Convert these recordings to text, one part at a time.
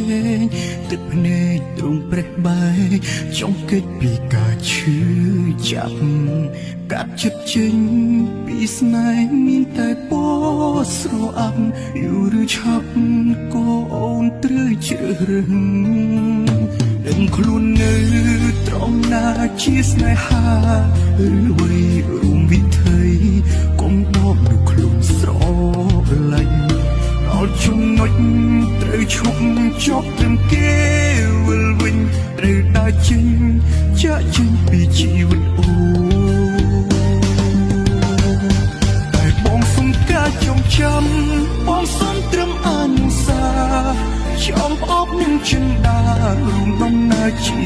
ចេញទឹកភ្នែកទ្រង់ប្រេះបែកចង់កិច្ចពីការឈឺចាប់កាត់ចិត្តចេញពីស្នេហ៍មានតែពណ៌ស្រអាប់យូរឬឆាប់ក៏អូនត្រូវជ្រើសរើសដឹងខ្លួននៅត្រង់ណាជាស្នេហាឬអ្វីរួមវិថីកុំដកនៅខ្លួនស្រឡាញ់ដល់ចំណុចត្រូវឈប់ចប់ត្រឹមគេវិលវិញត្រូវដើរចេញចាក់ចេញពីជីវិតអូតែបងសុំការចងចាំបងសុំត្រឹមអនុសាចំអបនឹងចិនដារួមដំណើរជា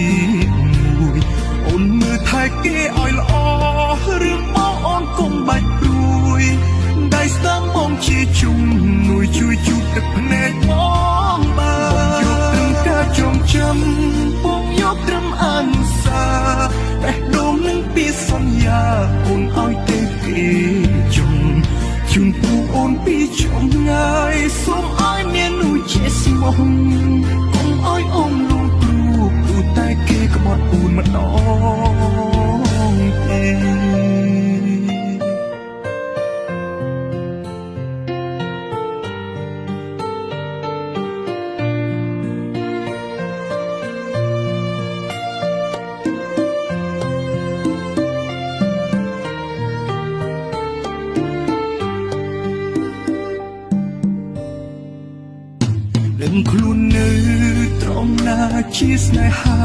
មួយអូនមើលថែគេឲ្យល្អរឿងមកអូនកុំបាច់ព្រួយដៃស្ដាំបងជាជំនួយជួយជូតទឹកភ្នែកបងបានយកត្រឹមការចងចាំបងយកត្រឹមអនុសាបេះដូងនឹងពីសន្យាអូនឲ្យទេគេជុំជូនពូអូនពីចំងាយសូមឲ្យមាននោះជាស្មោះកុំឲ្យអូនលងព្រួយតែគេក្បត់អូនម្ដងទេដឹងខ្លួននៅត្រង់ណាជាស្នេហា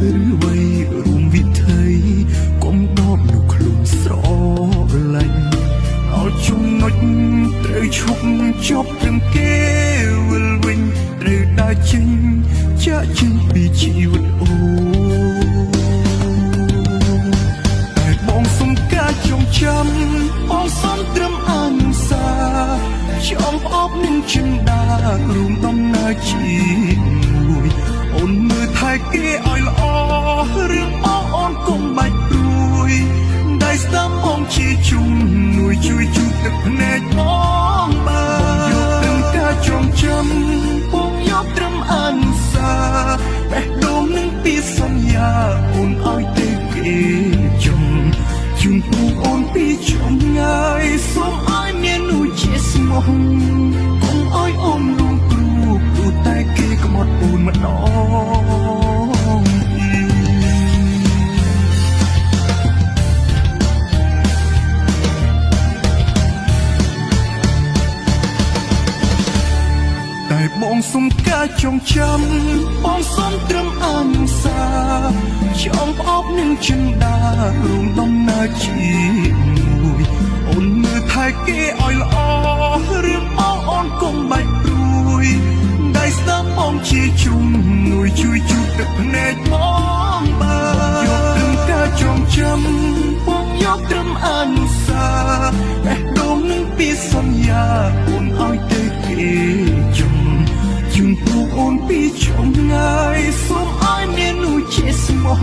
ឬអ្វីរួមវិថីកុំដកនៅខ្លួនស្រឡាញ់ដល់ចំណុចត្រូវឈប់ចប់ត្រឹមគេវិលវិញត្រូវដើរចេញចាក់ចេញពីជីវិតអូតែបងសុំការចងចាំបងសុំត្រឹមអនុសាចំអបនឹងចិនដារួមដំណើរជាមួយអូនមើលថែគេឲ្យល្អរឿងមកអូនកុំបាច់ព្រួយដៃស្ដាំបងជាជំនួយជួយជូតទឹកភ្នែកបងបានយកត្រឹមការចងចាំបងយកត្រឹមអនុសាបេះដូងនឹងពីសន្យាអូនឲ្យទេគេជុំជូនពូអូនពីចំងាយសូមឲ្យមាននោះជាស្មោះកុំឲ្យអូនលងព្រួយតែគេក្បត់អូនម្ដងតែបងសុំការចងចាំបងសុំត្រឹមអនុសាចំអបនឹងចិនដារួមដំណើរជាមួយអូនមើលថែគេឲ្យល្អរឿងមកអូនកុំបាច់ព្រួយដៃស្ដាំបងជាជំនួយជួយជូតទឹកភ្នែកបងបានយកត្រឹមការចងចាំបងយកត្រឹមអនុសាបេះដូងនឹងពីសន្យាអូនឲ្យទេគេជុំជូនពូអូនពីចំងាយសូមឲ្យមាននោះជាស្មោះ